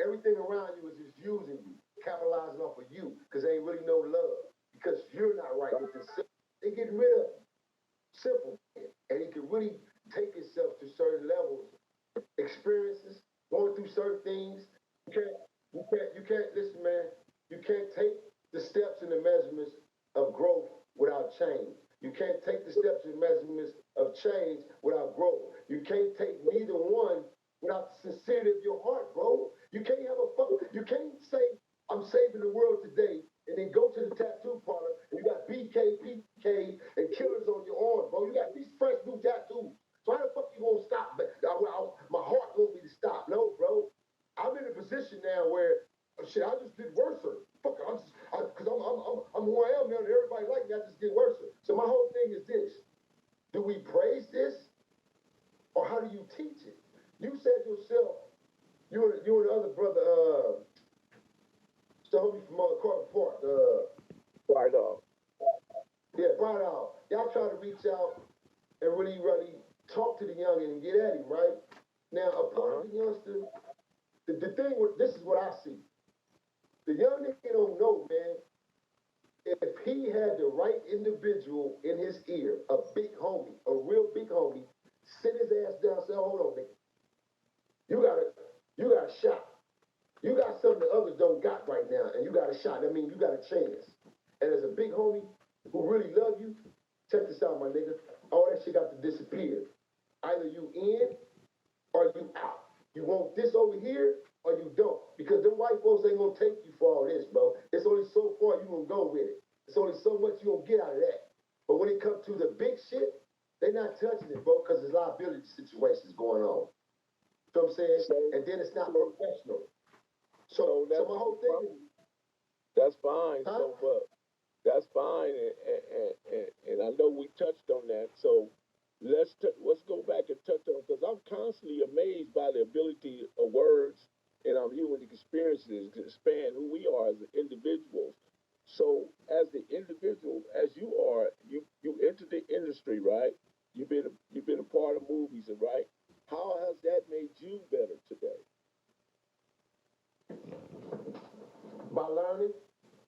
everything around you is just using you, capitalizing off of you, because they ain't really no love. Because you're not right with yourself. They getting rid of you. Simple. And it can really take itself to certain levels, experiences, going through certain things. You can't listen, man. You can't take the steps and the measurements of growth without change. You can't take the steps and measurements of change without growth. You can't take neither one without the sincerity of your heart, bro. You can't have a fuck. You can't say I'm saving the world today and then go to the tattoo parlor and you got BK, PK, and killers on your arm, bro. You got these fresh new tattoos. So how the fuck you gonna stop? My heart want me to stop. No, bro. I'm in a position now where shit, I just get worse. Fuck, because I'm who I am now, and everybody like me. I just get worse. So my whole thing is this: do we praise this, or how do you teach it? You said yourself, you and the other brother, the homie from Carter Park, Right on. yeah, Brian Out. Y'all try to reach out and really talk to the youngin and get at him, right? Now, a part of the youngster, the thing with this is what I see. The young nigga don't know, man. If he had the right individual in his ear, a big homie, a real big homie, sit his ass down and say, hold on, nigga. You got a shot. You got something the others don't got right now, and you got a shot. That means you got a chance. And as a big homie who really love you, check this out, my nigga. All that shit got to disappear. Either you in or you out. You want this over here or you don't. Because them white folks ain't gonna take you for all this, bro. It's only so far you gonna go with it. It's only so much you gonna get out of that. But when it comes to the big shit, they not touching it, bro, because there's liability situations going on. You know what I'm saying? And then it's not professional. So my whole thing is, that's fine. huh? So, but that's fine, and I know we touched on that. So let's go back and touch on, because I'm constantly amazed by the ability of words and our human experiences to expand who we are as individuals. So as the individual, as you are, you entered the industry, right? You've been a part of movies, right? How has that made you better today? By learning,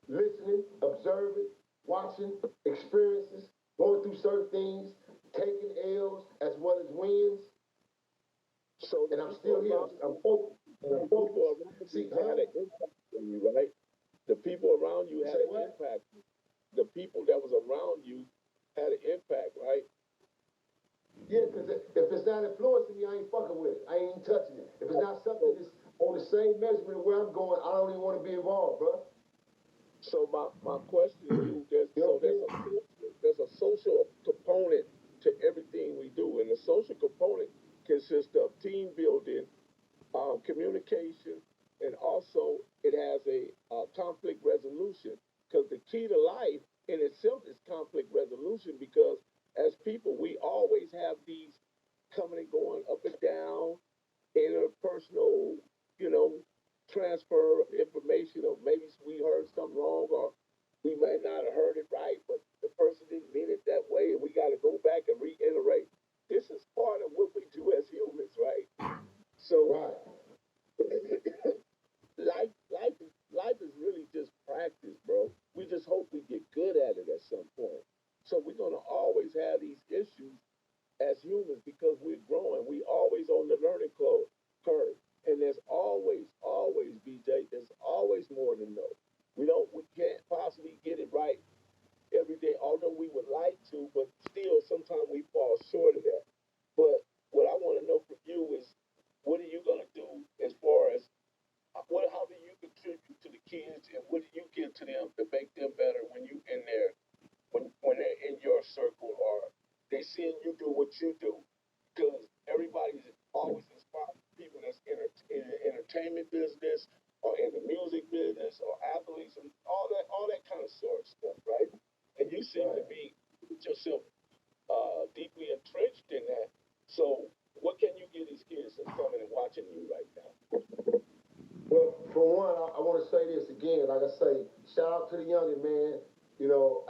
listening, observing, watching, experiences, going through certain things, taking L's as well as wins, So the and I'm people still here. around I'm focused. the I'm people focused. around you See, had huh? an impact on you, right? The people around you You had say an what? impact. The people that was around you had an impact, right? Yeah, because if it's not influencing me, I ain't fucking with it. I ain't touching it. If it's not something So that's on the same measurement of where I'm going, I don't even want to be involved, bro. so my question to you, You know what I'm there's a social component to everything we do, and the social component consists of team building, communication, and also it has a conflict resolution. Because the key to life in itself is conflict resolution. Because as people, we always have these coming and going, up and down, interpersonal, you know, transfer of information, or maybe we heard something wrong, or we may not have heard it right, but the person didn't mean it that way, and we got to go back and reiterate. This is part of what we do as humans, right? So saying? Right. life is really just practice, bro. We just hope we get good at it at some point. So we're gonna always have these issues as humans because we're growing. We always on the curve, and there's always BJ. There's always more to know. We can't possibly get it right every day, although we would like to, but still sometimes we fall short of that. But what I want to know from you is, what are you gonna do as far as how do you contribute to the kids, and what do you give to them to make them better when you in there, when they're in your circle, or they seeing you do what you do? Because everybody's always inspired people that's in the entertainment business or in the music business or athletes and all that kind of sort of stuff, right? And you seem to Right. be yourself deeply entrenched in that. So what can you give these kids that's coming and watching you right now? Well, for one, I want to say this again. Like I say, shout out to the youngin' man. You know,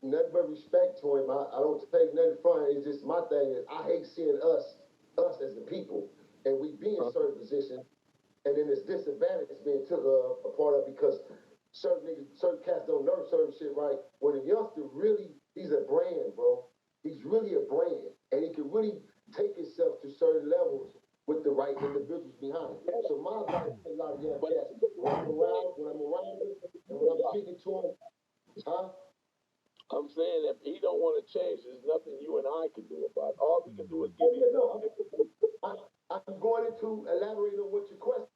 nothing but respect to him. I don't take nothing from him. It's just my thing is I hate seeing us as the people, and we be in certain positions. and then this disadvantage is being took a part of because certain niggas, certain cats don't know certain shit, right? When a youngster really, he's a brand, bro. He's really a brand, and he can really take himself to certain levels with the right individuals behind him. So my advice to a lot of young cats, when I'm around them, and when I'm speaking to them, huh? I'm saying if he don't want to change, there's nothing you and I can do about it. All we can do is Oh give yeah, him. no, I'm going into elaborate on what your question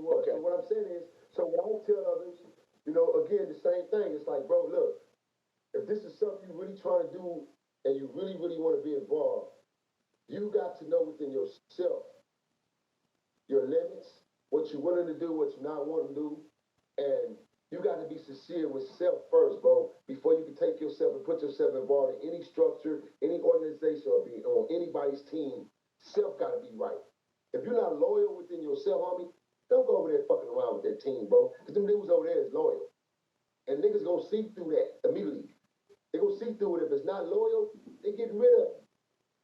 was. Okay. So what I'm saying is, so when I tell others, you know, again, the same thing. It's like, bro, look, if this is something you're really trying to do and you really, really want to be involved, you got to know within yourself your limits, what you're willing to do, what you're not wanting to do, and you got to be sincere with self first, bro, before you can take yourself and put yourself involved in any structure, any organization, or be on anybody's team. Self got to be right. If you're not loyal within yourself, homie, don't go over there fucking around with that team, bro. Because them niggas over there is loyal. And niggas gonna see through that immediately. They gonna see through it. If it's not loyal, they getting rid of it.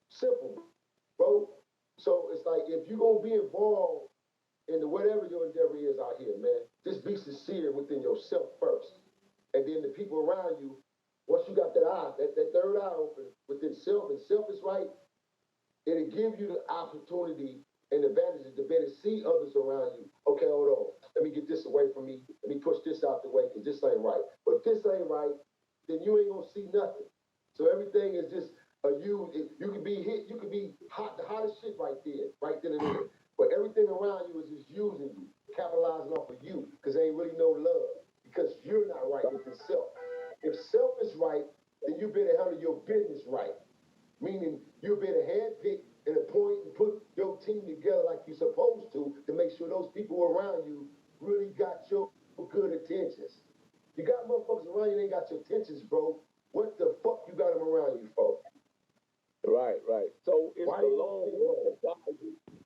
Simple, bro. So it's like if you're gonna be involved in the whatever your endeavor is out here, man, just be sincere within yourself first. And then the people around you, once you got that eye, that third eye open within self, and self is right, it'll give you the opportunity and advantages to better see others around you. Okay, hold on. Let me get this away from me. Let me push this out the way because this ain't right. But if this ain't right, then you ain't gonna see nothing. So everything is just you can be hit, you can be hot, the hottest shit right there, right then and there. But everything around you is just using you, capitalizing off of you, because there ain't really no love. Because you're not right with yourself. If self is right, then you better handle your business right. Meaning you better handpick and appoint and put your team together like you're supposed to make sure those people around you really got your good intentions. You got motherfuckers around you that ain't got your intentions, bro. What the fuck you got them around you for? Right, right. So it's Why the you lone think, wolf that dies.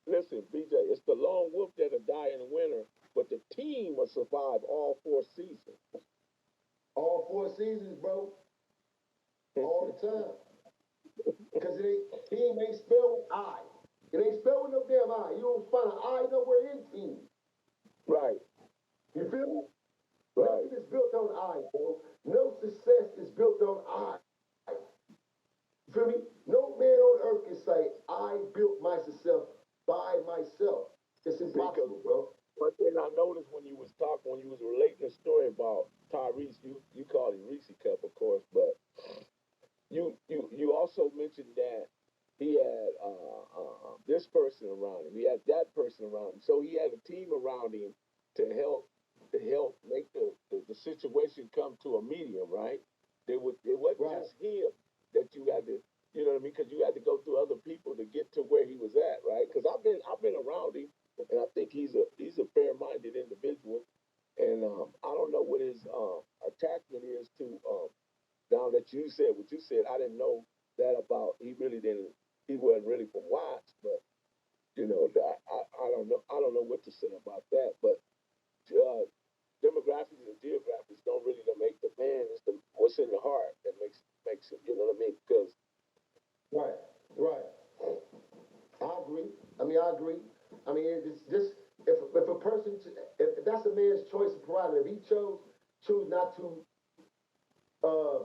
Listen, BJ, it's the lone wolf that'll die in the winter, but the team will survive all 4 seasons. all 4 seasons, bro? All the time. Because team ain't spelled with I. It ain't spelled with no damn I. You don't find an I nowhere in team. Right, You feel me? right. Nothing is built on I, bro. No success is built on I. You feel me? No man on earth can say, I built my success by myself. It's Because impossible, bro. one thing I noticed when you was talking, when you was relating the story about Tyrese, you called him Reese Cup, of course, but you also mentioned that he had this person around him, he had that person around him, so he had a team around him to help make the situation come to a medium, right? It wasn't Right. just him that you had to, you know what I mean? Because you had to go through other people to get to where he was at, right? Because I've been around him, and I think he's a fair minded individual, and I don't know what his attachment is to now that you said what you said. I didn't know that about. He wasn't really from Watts, but you know, I don't know. I don't know what to say about that. But uh, demographics and geographics don't really make the man. It's what's in the heart that makes it. You know what I mean? Because Right. Right. I agree. I agree. It's just if a person if that's a man's choice and prerogative, if he choose not to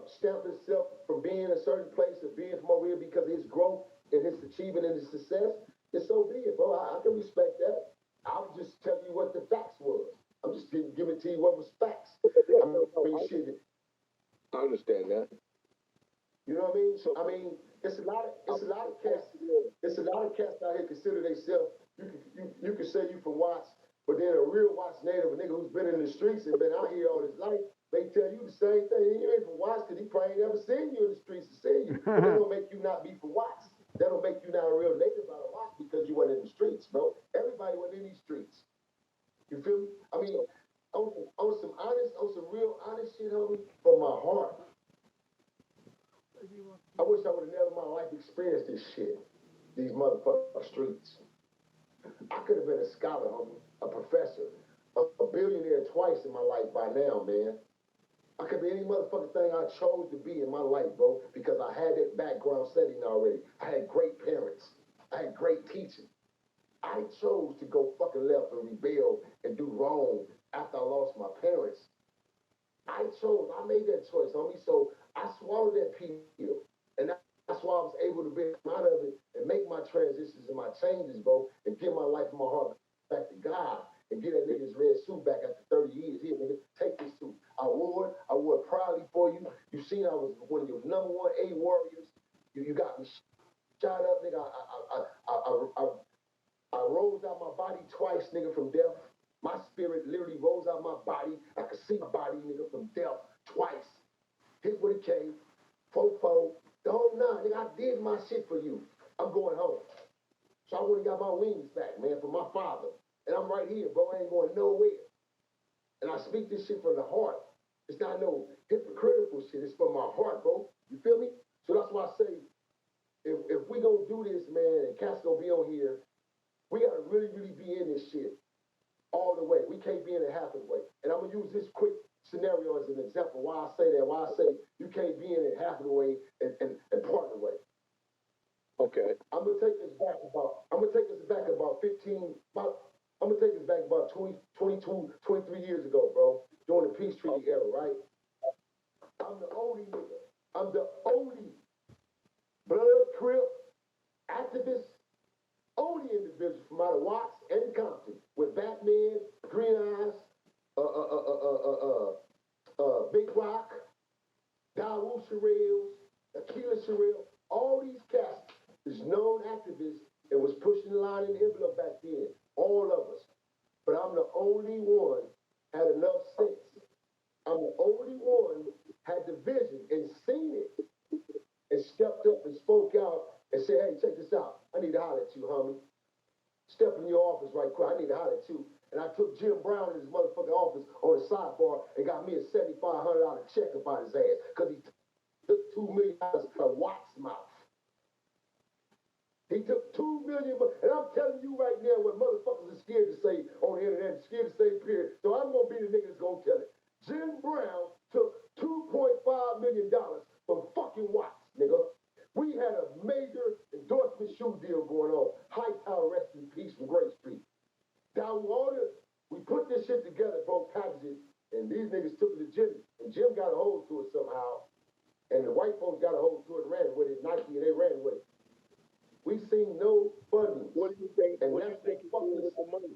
stamp himself from being a certain place or being from over here because of his growth and his achievement and his success, then so be it, bro. I can respect that. I'll just tell you what the facts was. I'm just giving to you what was facts. yeah, I mean, I shit. understand that. You know what I mean? So It's a lot of cats out here consider themselves. You can say you from Watts, but then a real Watts native, a nigga who's been in the streets and been out here all his life, they tell you the same thing. You ain't from Watts because he probably ain't never seen you in the streets to see you. But that don't make you not be from Watts. That don't make you not a real native out of Watts because you went in the streets, bro. Everybody went in these streets. You feel me? On some real honest shit, homie, from my heart. I wish I would have never in my life experienced this shit. These motherfucking streets. I could have been a scholar, homie, a professor, a billionaire twice in my life by now, man. I could be any motherfucking thing I chose to be in my life, bro, because I had that background setting already. I had great parents. I had great teaching. I chose to go fucking left and rebel and do wrong after I lost my parents. I made that choice, homie. So I swallowed that pill. And that's why I was able to be out of it and make my transitions and my changes, bro, and give my life and my heart back to God and get that nigga's red suit back after 30 years. Here, nigga, take this suit. I wore it proudly for you. You seen I was one of your number one A warriors. You got me shot up, nigga. I rose out my body twice, nigga, from death. My spirit literally rose out my body. I could see my body, nigga, from death twice. Hit with a K, fofo, the whole nine. Nigga, I did my shit for you. I'm going home. So I went and got my wings back, man, from my father. And I'm right here, bro. I ain't going nowhere. And I speak this shit from the heart. It's not no hypocritical shit. It's from my heart, bro. You feel me? So that's why I say, if we gonna do this, man, and Cass gonna be on here, we gotta really, really be in this shit all the way. We can't be in it half of the way. And I'm gonna use this quick scenario as an example why I say that, why I say you can't be in it half of the way and part of the way. Okay. I'm gonna take us back about 15, I'm gonna take us back about 20, 22, 23 years ago, bro, during the peace treaty era, right? I'm the only nigga. I'm the only blood crip activist, only individual from out of Watts and Compton with Batman, Green Eyes, Big Rock, Dawu Sherrills, Akila Sherrill, all these cats is known activists and was pushing the line in the envelope back then. All of us. But I'm the only one had enough sense. I'm the only one had the vision and seen it and stepped up and spoke out and said, hey, check this out. I need to holler at you, homie. Step in your office right quick. I need to holler at you. And I took Jim Brown in his motherfucking office on the sidebar and got me a $7,500 check about his ass because he took $2 million out of Watt's mouth. He took $2 million, and I'm telling you right now what motherfuckers are scared to say on the internet, scared to say, period. So I'm gonna be the nigga that's gonna tell it. Jim Brown took $2.5 million from fucking Watts, nigga. We had a major endorsement shoe deal going on. Hightower, rest in peace from Grace Street. Down water, we put this shit together, bro, packaged it, and these niggas took it to Jim, and Jim got a hold to it somehow, and the white folks got a hold to it and ran with it, Nike, and they ran with it. We seen no funding. What do you think? And What do that's you think he's doing with the money?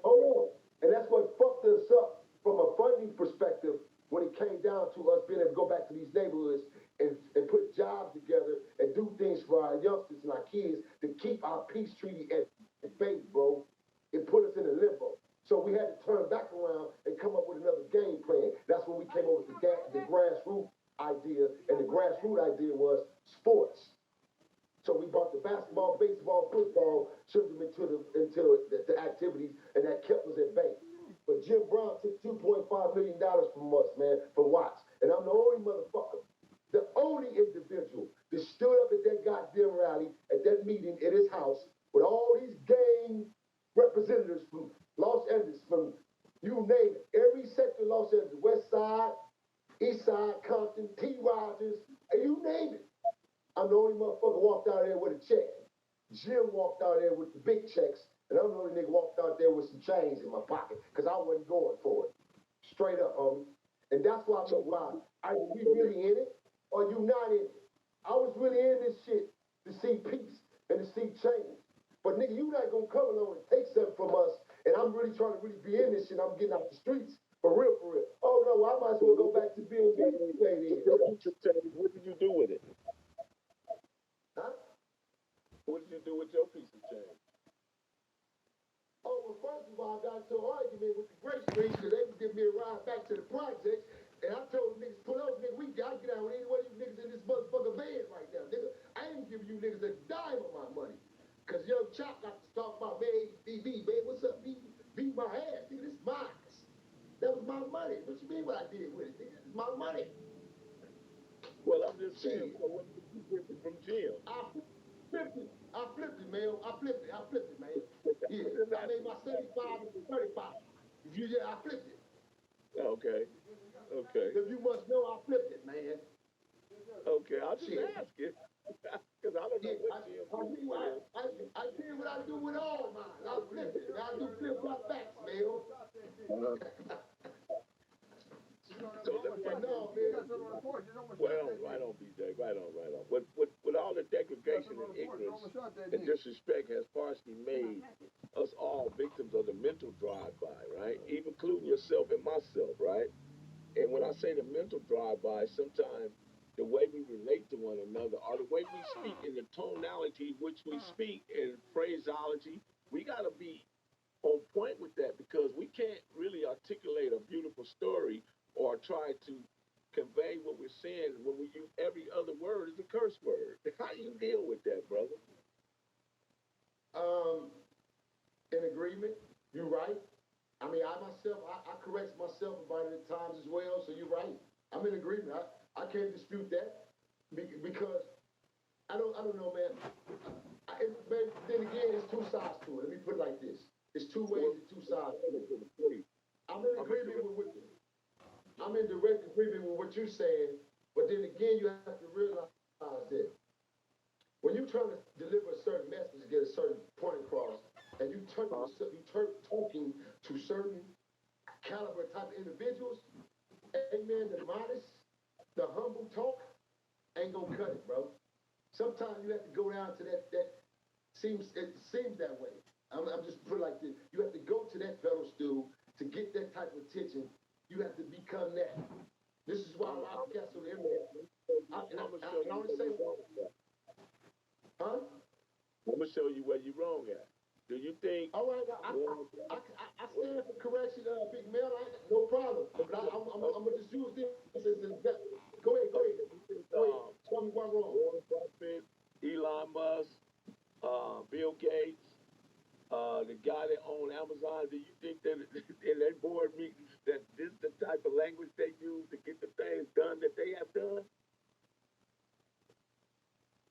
hold on. And that's what fucked us up from a funding perspective when it came down to us being able to go back to these neighborhoods and put jobs together and do things for our youngsters and our kids to keep our peace treaty at bay, bro. It put us in a limbo. So we had to turn back around and come up with another game plan. That's when we came up with the grassroots idea. And the grassroots idea was sports. So we brought the basketball, baseball, football, shifted them into the activities, and that kept us at bay. But Jim Brown took $2.5 million from us, man, for Watts. And I'm the only motherfucker, the only individual that stood up at that goddamn rally, at that meeting at his house, with all these gang representatives from Los Angeles, from you name it, every sector of Los Angeles, West Side, East Side, Compton, T. Rogers, you name it. I'm the only motherfucker walked out there with a check. Jim walked out there with the big checks, and I'm the only nigga walked out there with some change in my pocket, because I wasn't going for it. Straight up, homie. And that's why I'm like, either we really in it, or you not in it. I was really in this shit to see peace and to see change. But nigga, you not gonna come along and take something from us, and I'm really trying to really be in this shit, I'm getting out the streets. For real, for real. Oh no, I might as well go back to being What did you do with it? Huh? What did you do with your piece of change? Oh, well, first of all, I got into an argument with the Grace Street because they was giving me a ride back to the projects. And I told them niggas, pull over, nigga, I get out with any one of you niggas in this motherfucker bed right now, nigga. I ain't giving you niggas a dime of my money. Because Young Chop got to talk about, man, HDB, man, what's up, beat my ass, nigga, this mine. That was my money. What you mean what I did with it, nigga? It's my money. Well, I'm just saying, so what did you get from Jim? I flipped it, man. I flipped it, man. Yeah, I made my 75 and 35. I flipped it. Okay. Okay. If you must know, I flipped it, man. Okay, I'll just ask it. Because I don't know Yeah, what Jim Croce is. I did what I do with all mine. I flip it. I do flip flop backs, man. Uh, so let me But ask no, you. man. Well, right on, BJ. Right on, right on. With all the degradation and ignorance and disrespect has partially made us all victims of the mental drive-by, right? Even including yourself and myself, right? And when I say the mental drive-by, sometimes the way we relate to one another or the way we speak in the tonality which we speak in phraseology, we got to be on point with that because we can't really articulate a beautiful story or try to convey what we're saying when we use every other word as a curse word. How do you deal with that, brother? Um, in agreement. You're right. I mean, I myself, I correct myself about it at times as well. So you're right. I'm in agreement. I can't dispute that because I don't know, man. But then again, it's two sides to it. Let me put it like this: it's two ways and two sides to it. I'm in agreement with what I'm in direct agreement with what you're saying, but then again, you have to realize that when you're trying to deliver a certain message, get a certain point across, and talking to certain caliber type of individuals, amen, the modest, the humble talk ain't gonna cut it, bro. Sometimes you have to go down to it seems that way. I'm just put it like this. You have to go to that pedestal to get that type of attention. You have to become that. This is why a lot of cats on the internet. I only say, huh? I'm gonna show you where you're wrong at. Do you think? All right, I stand for correction, Big Mel. No problem. But I'm gonna just use this as an example. Go ahead, go ahead, go ahead. Tell me what's wrong. Warren Buffett, Elon Musk, Bill Gates, the guy that owned Amazon. Do you think that in their board meetings that this is the type of language they use to get the things done that they have done?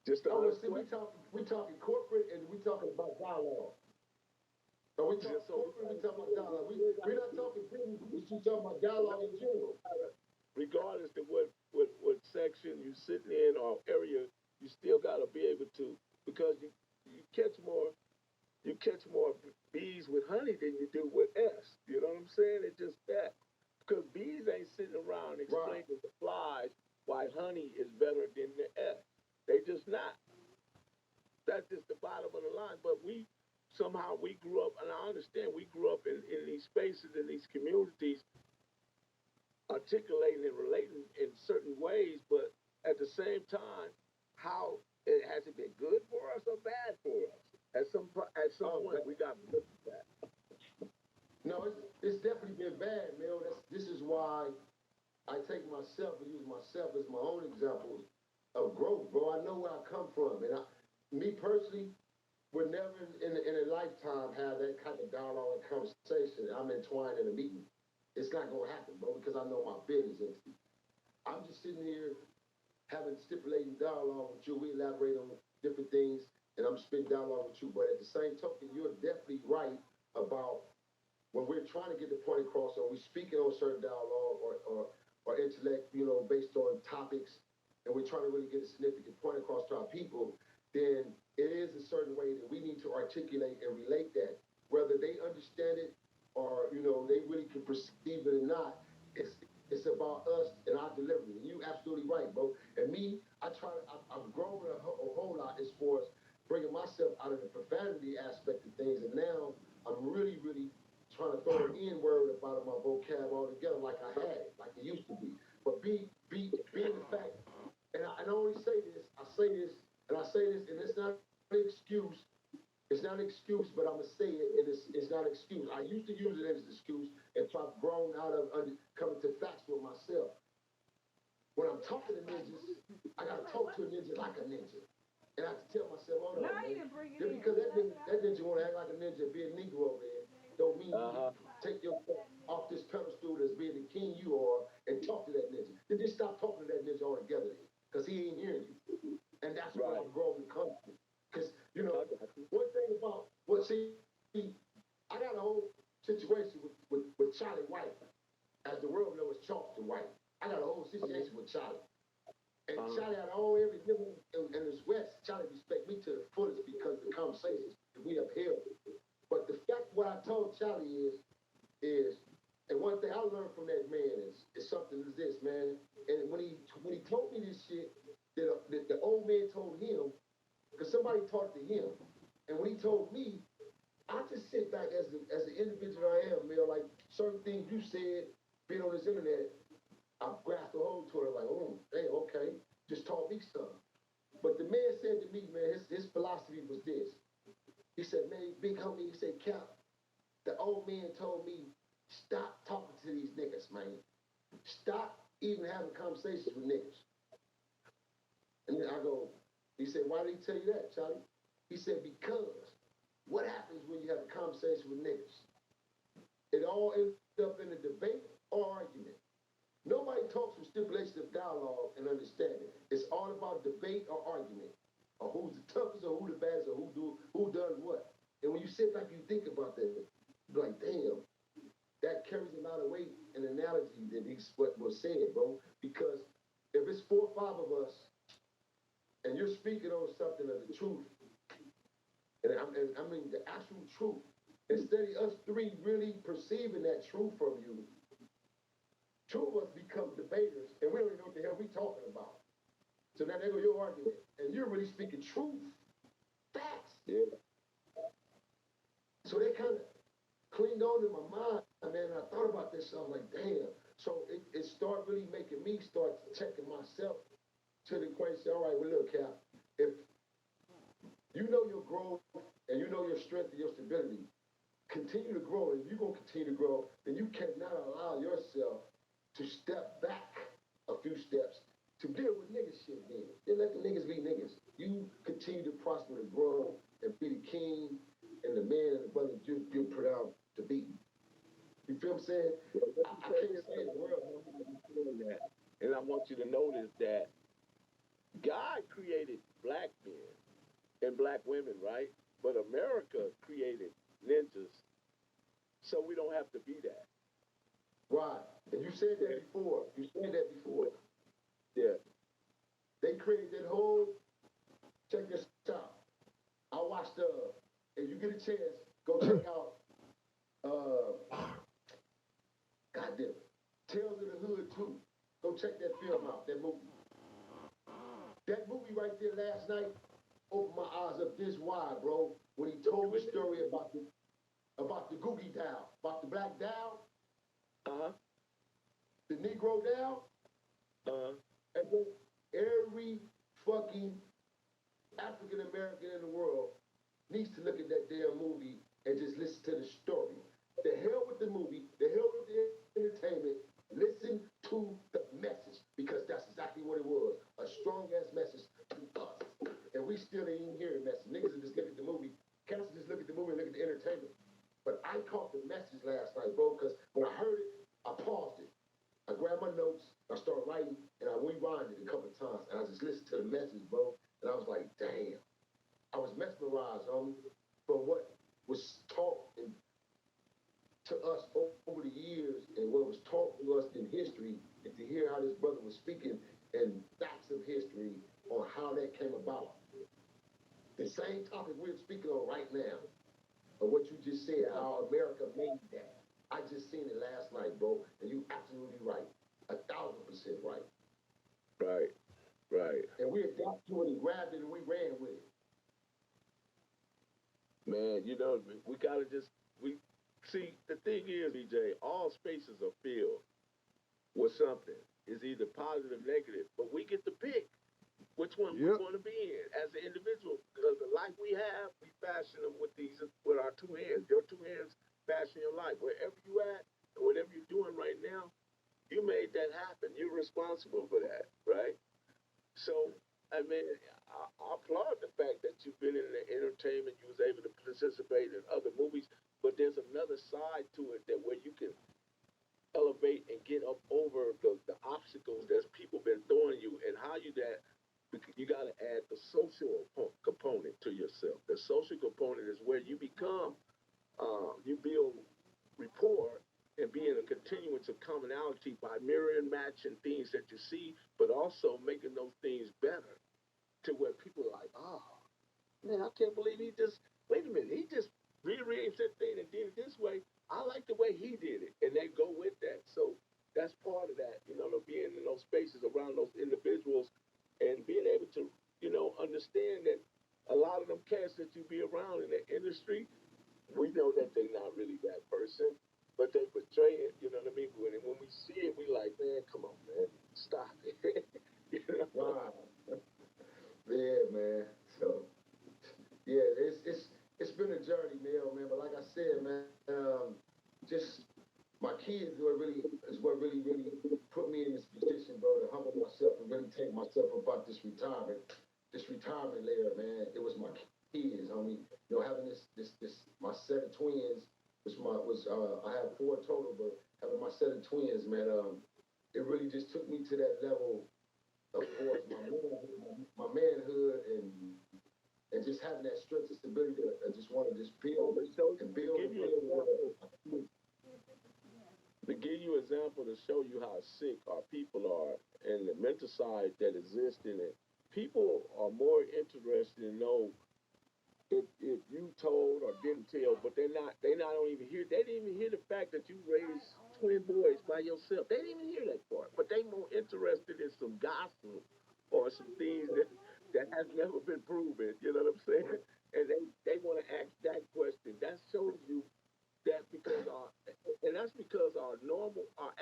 Just the honest See, we talking corporate and we talking about dialogue. So we talking corporate, we talking about dialogue. We're not talking business, we just talking about dialogue in general. Regardless of what section you sitting in or area, you still got to be able to because you catch more bees with honey than you do with S. You know what I'm saying? It's just that because bees ain't sitting around explaining to the flies why honey is better than the S. They just not. That's just the bottom of the line. But we grew up, and I understand we grew up in these spaces, in these communities, articulating and relating in certain ways, but at the same time, how it has it been good for us or bad for us? At some point, we got to look at that. No, it's definitely been bad, Mel. This is why I take myself and use myself as my own example of growth, bro. I know where I come from, and me personally, would never in a lifetime have that kind of dialogue and conversation. I'm entwined in a meeting. It's not gonna happen, bro, because I know my business entity. I'm just sitting here having stipulating dialogue with you. We elaborate on different things, and I'm spitting dialogue with you. But at the same token, you're definitely right about when we're trying to get the point across, or we're speaking on certain dialogue or intellect, based on topics, and we're trying to really get a significant point across to our people, then it is a certain way that we need to articulate and relate that, whether they understand it or they really can perceive it or not. It's about us and our delivery. And you absolutely right, bro. And me, I've grown a whole lot as far as bringing myself out of the profanity aspect of things, and now I'm really, really trying to throw an N word up out of my vocab altogether, like I had, like it used to be. But being the fact, and I only say this, and it's not an excuse. It's not an excuse, but I'm gonna say it, and it's not an excuse. I used to use it as an excuse, and so I've grown out of coming to facts with myself. When I'm talking to ninjas, I gotta talk to a ninja like a ninja. And I have to tell myself, hold on, man. Just because that ninja want to act like a ninja, be a Negro, man, don't mean you take your foot off this pedestal that's being the king you are and talk to that ninja. Then just stop talking to that ninja altogether, because he ain't hearing you. And that's where I'm growing the country. Because, one thing about, see, I got a whole situation with Charlie White. As the world knows, Charleston White. I got a whole situation with Charlie. And Charlie out of all every nigga in this West, Charlie respect me to the fullest because of the conversations that we have held. But the fact what I told Charlie is, and one thing I learned from that man is something is this, man. And when he told me this shit, that the old man told him, because somebody talked to him, and when he told me, I just sit back as an individual I am, man. Like certain things you said, being on this internet, I grasped a hold to it. Like, oh, damn, okay, just taught me something. But the man said to me, man, his philosophy was this. He said, man, big homie, he said, Cap, the old man told me, stop talking to these niggas, man. Stop even having conversations with niggas. And then I go, he said, why did he tell you that, Charlie? He said, because what happens when you have a conversation with niggas? It all ends up in a debate or argument. Nobody talks with stipulation of dialogue and understanding. It's all about debate or argument, or who's the toughest, or who the baddest, or who done what. And when you sit back, you think about that. You're like, damn, that carries a lot of weight in analogy that what was said, bro. Because if it's 4 or 5 of us, and you're speaking on something of the truth, and I mean the actual truth, instead of us 3 really perceiving that truth from you, 2 of us become debaters, and we don't even know what the hell we talking about. So now there go your argument, and you're really speaking truth, facts. Yeah. So they kind of clinged on in my mind, man. And I thought about this, so I was like, damn. So it started really making me start checking myself to the question. All right, well, look, Cap, if you know your growth and you know your strength and your stability, continue to grow. And if you're going to continue to grow, then you cannot allow yourself to step back a few steps to deal with nigga shit then. Then let the niggas be niggas. You continue to prosper and grow and be the king and the man and the brother you're put out to be. You feel what I'm saying? I can't say the world. And I want you to notice that God created black men and black women, right? But America created ninjas, so we don't have to be that. Right. And you said that before. Yeah. They created that whole, check this out. I watched, if you get a chance, go check out, goddamn, Tales of the Hood 2. Go check that film out, that movie. That movie right there last night opened my eyes up this wide, bro, when he told the story about the Googie Dow, about the Black Dow, the Negro Dow, and then every fucking African American in the world needs to look at that damn movie and just listen to the story. The hell with the movie, the hell with the entertainment. Listen to the message, because that's exactly what it was. A strong ass message to us. And we still ain't even hearing the message. Niggas will just look at the movie. Cats will just look at the movie and look at the entertainment. But I caught the message last night, bro, because when I heard it, I paused it. I grabbed my notes, I started writing, and I rewinded it a couple of times. And I just listened to the message, bro. And I was like, damn. I was mesmerized, from what was taught to us over the years and what was taught to us in history, and to hear how this brother was speaking and facts of history on how that came about. The same topic we're speaking on right now, of what you just said, how America made that. I just seen it last night, bro, and you absolutely right. 1,000% right. Right. And we adapted to it and grabbed it and we ran with it. Man, we gotta see, the thing is, BJ, all spaces are filled with something. It's either positive or negative, but we get to pick which one we want to be in as an individual. Because the life we have, we fashion them with our 2 hands. Your 2 hands fashion your life. Wherever you at, and whatever you're doing right now, you made that happen. You're responsible for that, right? So, I mean, I applaud the fact that you've been in the entertainment, you was able to participate in other movies, but there's another side to it that where you can elevate and get up over the obstacles that people been throwing you, and how you got to add the social component to yourself. The social component is where you become, you build rapport and be in a continuance of commonality by mirroring, matching things that you see, but also making those things better to where people are like, oh, man, I can't believe he just, wait a minute, he just rearranged that thing and did it this way. I like the way he did it. And they go with that. So that's part of that, being in those spaces around those individuals and being able to, understand that a lot of them cats that you be around in the industry, we know that they're not really that person, but they portray it, you know what I mean? And when we see it, we like, man, come on, man, stop it. you know? Wow. Yeah, man. So yeah, it's been a journey, man. But like I said, man, just my kids is what really put me in this position, bro, to humble myself and really take myself about this retirement layer, man. It was my kids, homie. Having this my set of twins, I have four total, but having my set of twins, man, it really just took me to that level of course my manhood and just having that strength and stability that I just want to just build So and build and build. to give you an example to show you how sick our people are and the mental side that exists in it, people are more interested in know if you told or didn't tell, but they not don't even hear they didn't even hear the fact that you raised twin boys by yourself. They didn't even hear that part. But they more interested in some gossip or some things that has never been proven. You know what I'm saying? And they want to ask that question. That shows you that because that's because our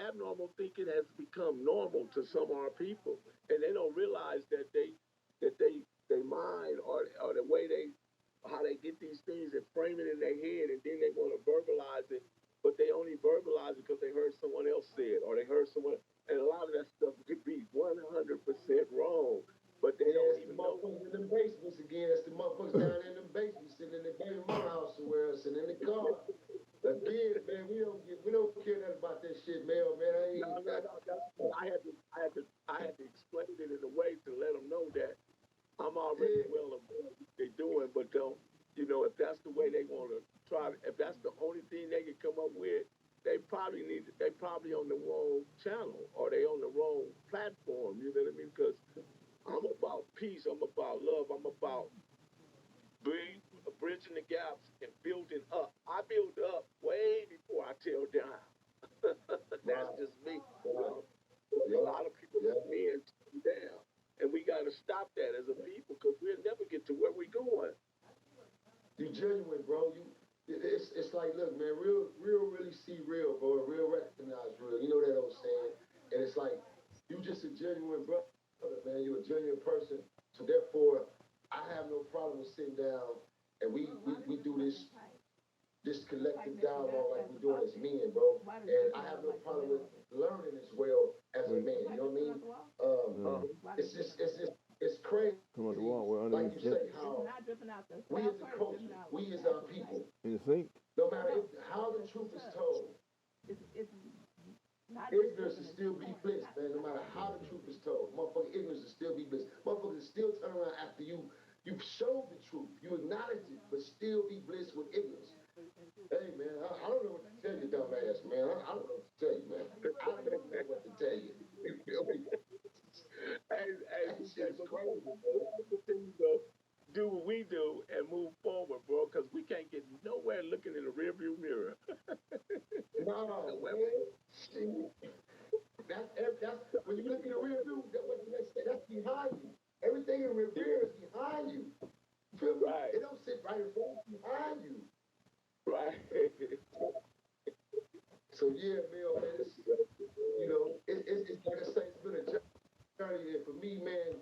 abnormal thinking has become normal to some of our people, and they don't realize that they mind or the way they how they get these things and frame it in their head, and then they want to verbalize it, but they only verbalize it because they heard someone else say it or they heard someone, and a lot of that stuff could be 100% wrong, but they Yeah, don't it's the even know. motherfuckers in them basements again. It's the motherfuckers down in them basements, sitting in the baby mama house somewhere, sitting in the car. Again, man, we don't care nothing about that shit, man. Man, I No, ain't. no, no. I had to explain it in a way to let them know that I'm already Yeah, well aware of what they're doing, but don't, if that's the way they want to try, if that's the only thing they can come up with, they probably on the wrong channel or they on the wrong platform. You know what I mean? Because I'm about peace. I'm about love. I'm about bridging the gaps and building up. I build up way before I tear down. That's right, just me. You right. know, a Yeah, lot of people yeah. come in and tear down, and we got to stop that as a people because we'll never get to where we're going. You genuine, bro. It's like, look, man, real really see real, bro. Real recognize real. You know that old saying. And it's like, you just a genuine brother, man. You're a genuine person. So therefore, I have no problem with sitting down and we do this collective dialogue like we're doing as men, bro. And I have no problem with learning as well as a man. You know what I mean? It's crazy, Come on, the wall. We're like underneath you it. say, how we as a culture, we as our people, In the sink. no matter how the truth is told, ignorance will still be bliss, man. No matter how the truth is told, motherfucking ignorance will still be bliss. Motherfuckers still turn around after you've showed the truth, you acknowledge it, but still be bliss with ignorance. Hey, man, I don't know what to tell you, dumbass, man. I don't know what to tell you, man. I don't know what to tell you. You feel me? That shit is But we crazy, man. got to continue to do what we do and move forward, bro, because we can't get nowhere looking in the rearview mirror. No, Nowhere. man. Shit. That's when you look in the rear view, what the next say? That's behind you. Everything in the rear is behind you. You feel me? Right, It don't sit right in front, it's behind you. right. So yeah, man, it's like I say, it's been a journey. And for me, man,